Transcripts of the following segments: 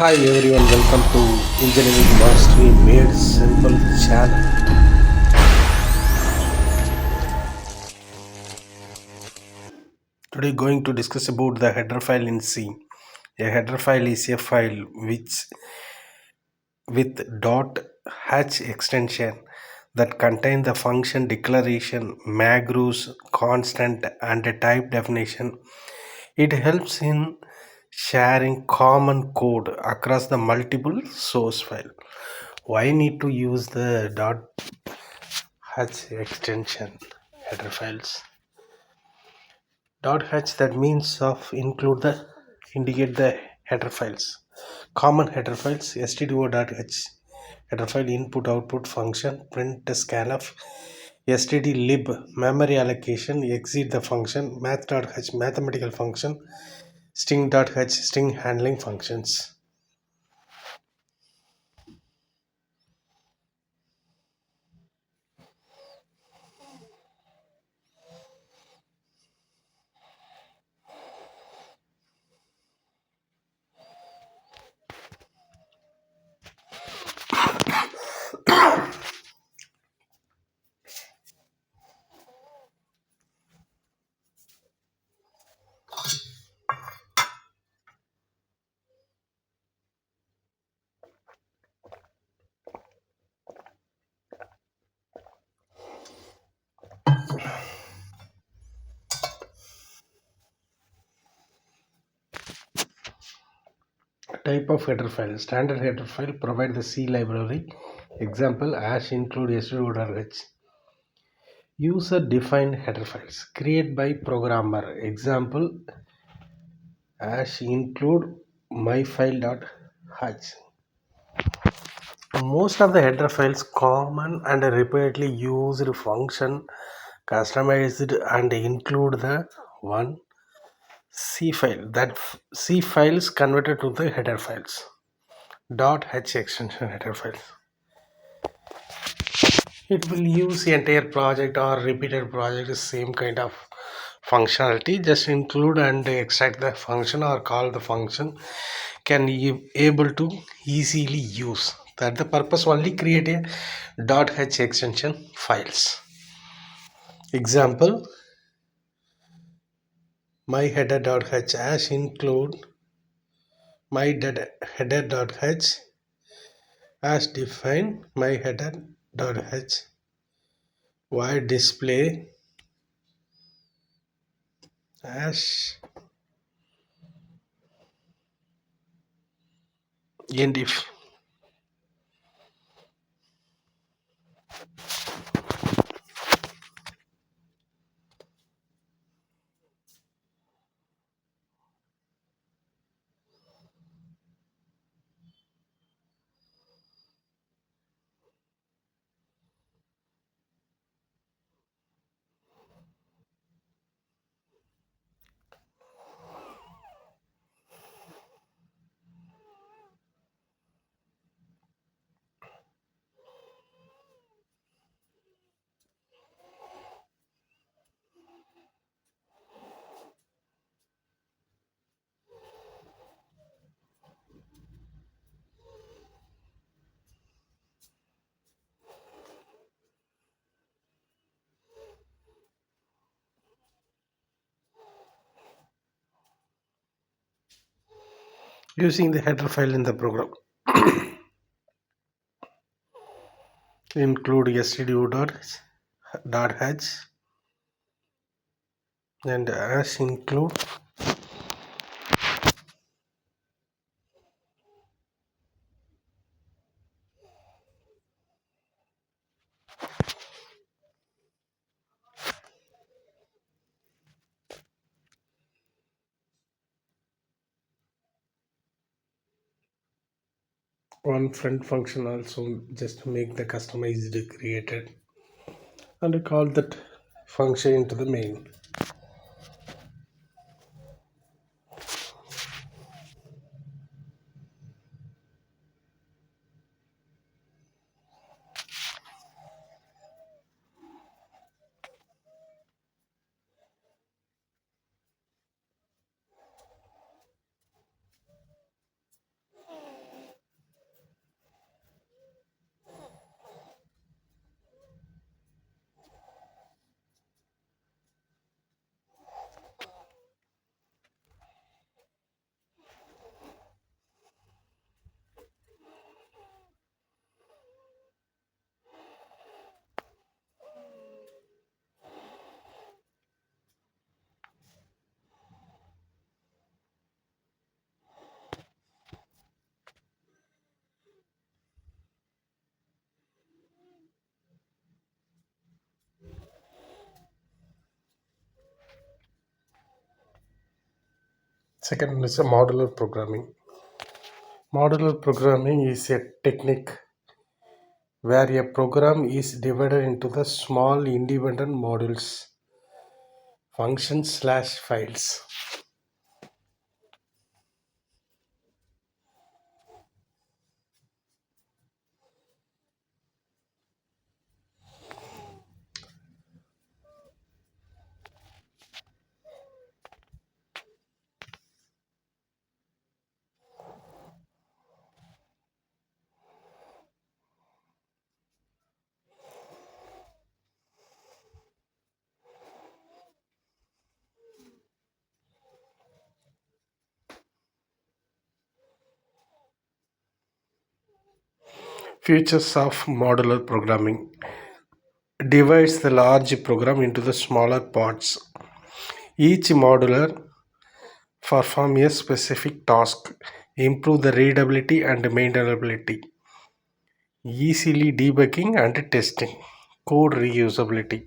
Hi everyone, welcome to Engineering Mastery Made Simple channel. Today going to discuss about the header file in C. A header file is a file which with .h extension that contain the function declaration, macros, constant and a type definition. It helps in sharing common code across the multiple source file. Why need to use the .h extension header files? .h that means of include the indicate the header files. Common header files stdio.h header file input output function print scanf stdlib memory allocation exit the function math.h mathematical function string.h string handling functions. Type of header file. Standard header file provide the C library. Example hash include stdio.h. User defined header files create by programmer. Example hash include myfile.h. Most of the header files common and repeatedly used function customized and include the one C file. That C files converted to the header files. .h extension header files. It will use the entire project or repeated project same kind of functionality. Just include and extract the function or call the function can be able to easily use. That the purpose only create a .h extension files. Example my header.h hash include my header.h as define my header.h void display hash end if. Using the header file in the program include stdio.h and hash include one front function also just make the customized created and call that function into the main. Second one is a modular programming. Modular programming is a technique where a program is divided into the small independent modules, functions slash files. Features of modular programming divides the large program into the smaller parts. Each modular perform a specific task, improve the readability and maintainability, easily debugging and testing, code reusability.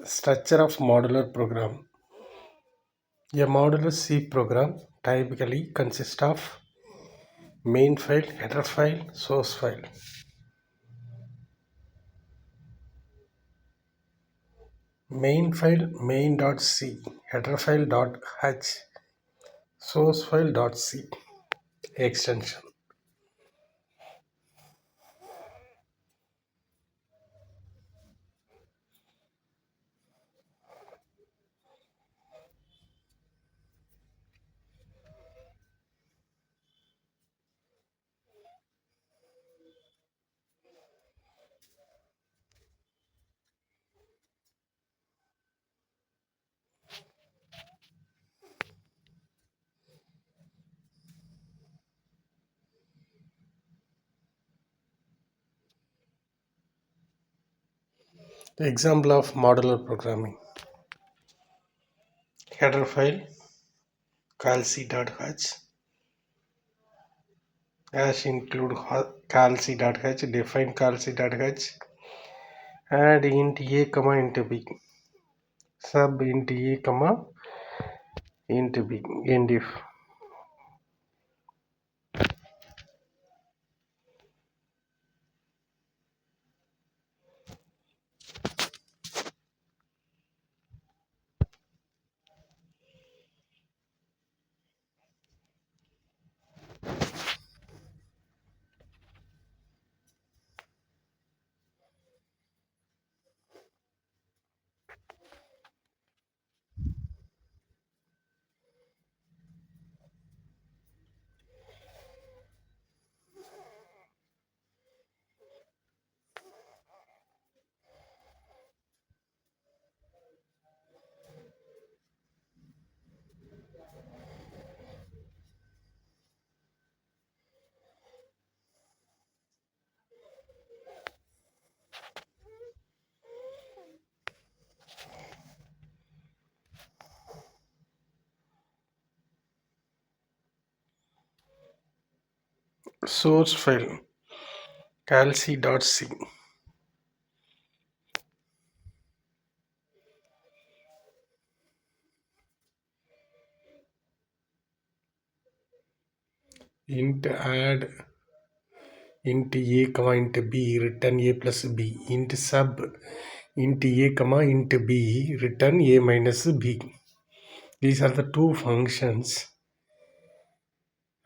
Structure of modular program. A modular C program typically consists of main file, header file, source file. Main file main.c, header file.h, source file.c extension. Example of modular programming. Header file calc.h hash include calc.h, define calc.h, add int a comma int b, sub int a comma int b, end if. Source file calc.c, int add int a comma int b, return a plus b, int sub int a comma int b, return a minus b. These are the two functions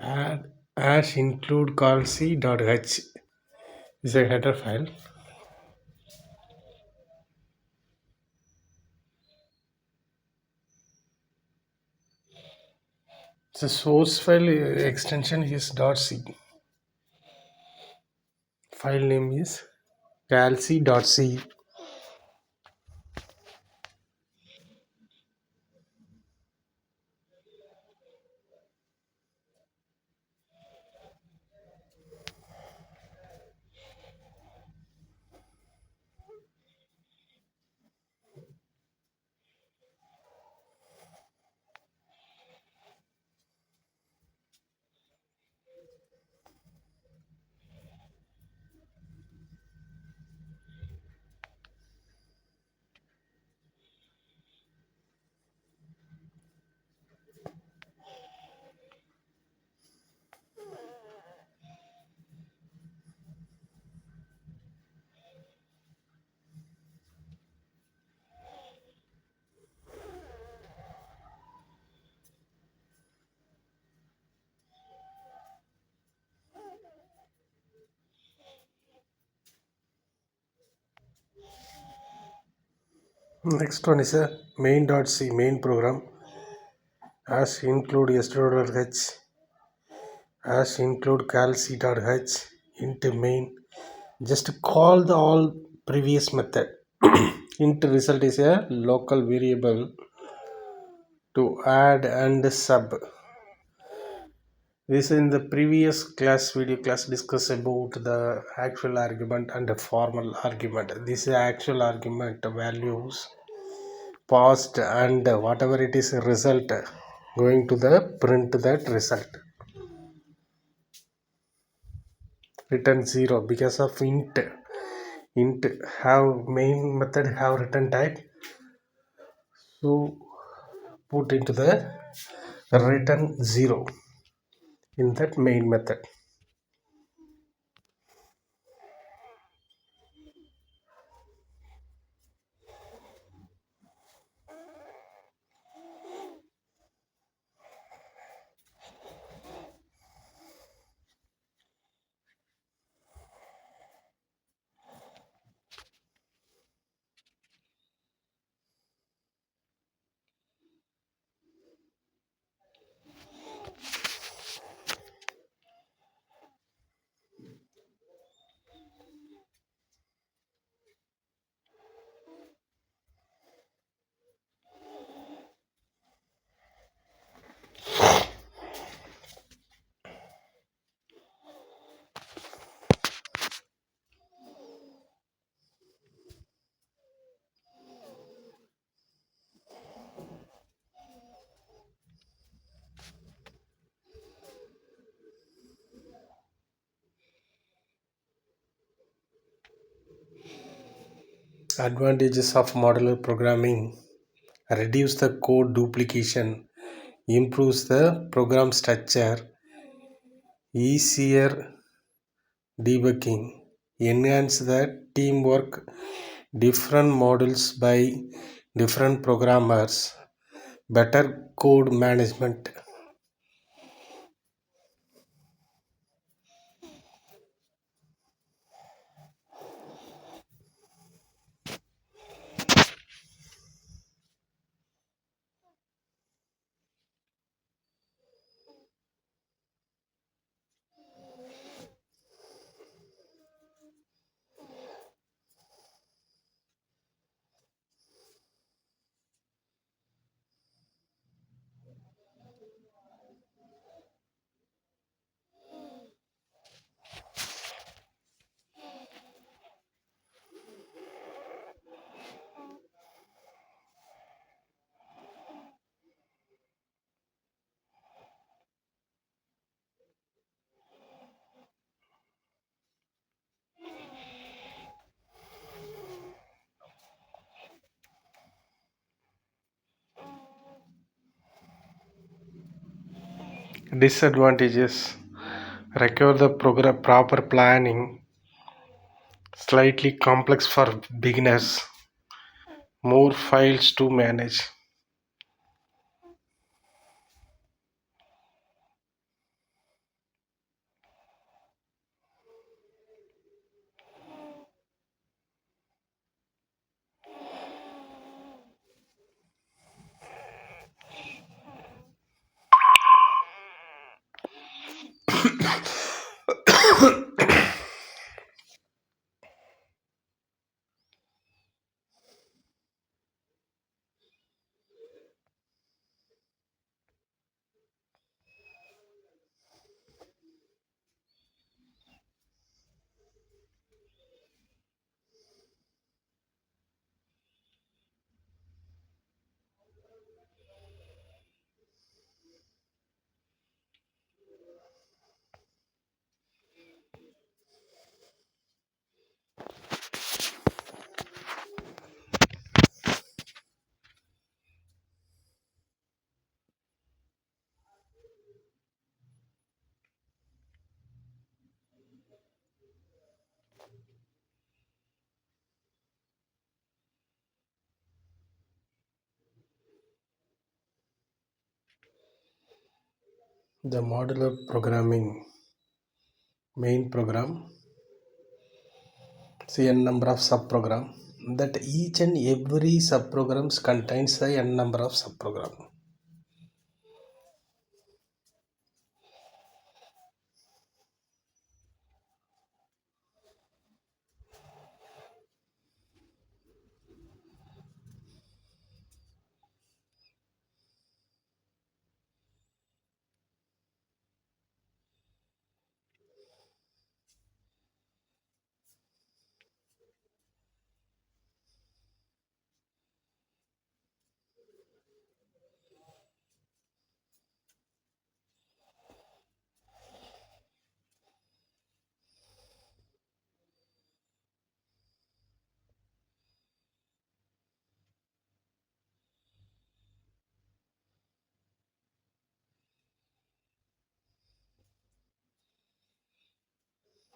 Add hash include calc.h is a header file. The source file extension is .c. File name is calc.c. Next one is a main.c main program as include s.h as include calc.h into main. Just call the all previous method. Int result is a local variable to add and sub. This in the previous class video class discuss about the actual argument and the formal argument. This is actual argument values passed and whatever it is result going to the print that result. Return 0 because of int have main method have return type, so put into the return 0 in that main method. Advantages of modular programming: reduce the code duplication, improves the program structure, easier debugging, enhance the teamwork, different models by different programmers, better code management. Disadvantages: require the proper planning, slightly complex for beginners, more files to manage. The modular programming main program, see n number of subprogram, that each and every subprograms contains the n number of subprogram.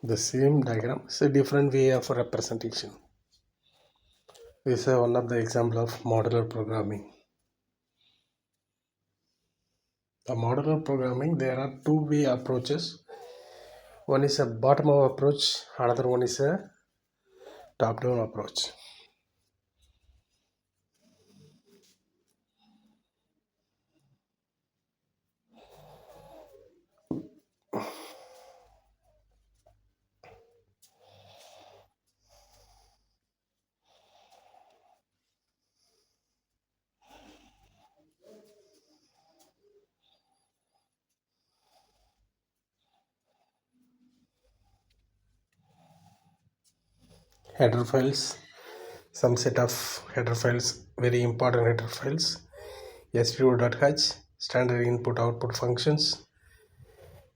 The same diagram is a different way of representation. This is one of the example of modular programming. The modular programming, there are two-way approaches. One is a bottom-up approach, another one is a top-down approach. Header files, some set of header files, very important header files. stdio.h, standard input output functions.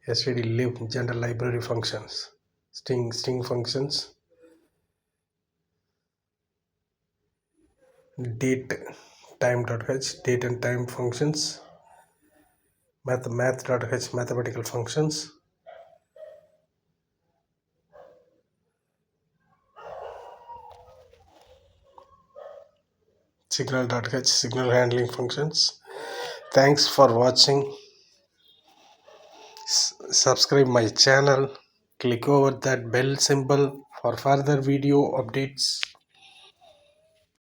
stdlib, general library functions. String functions. Date time.h, date and time functions. Math.h, mathematical functions. Signal.h, signal handling functions. Thanks for watching. Subscribe my channel. Click over that bell symbol for further video updates.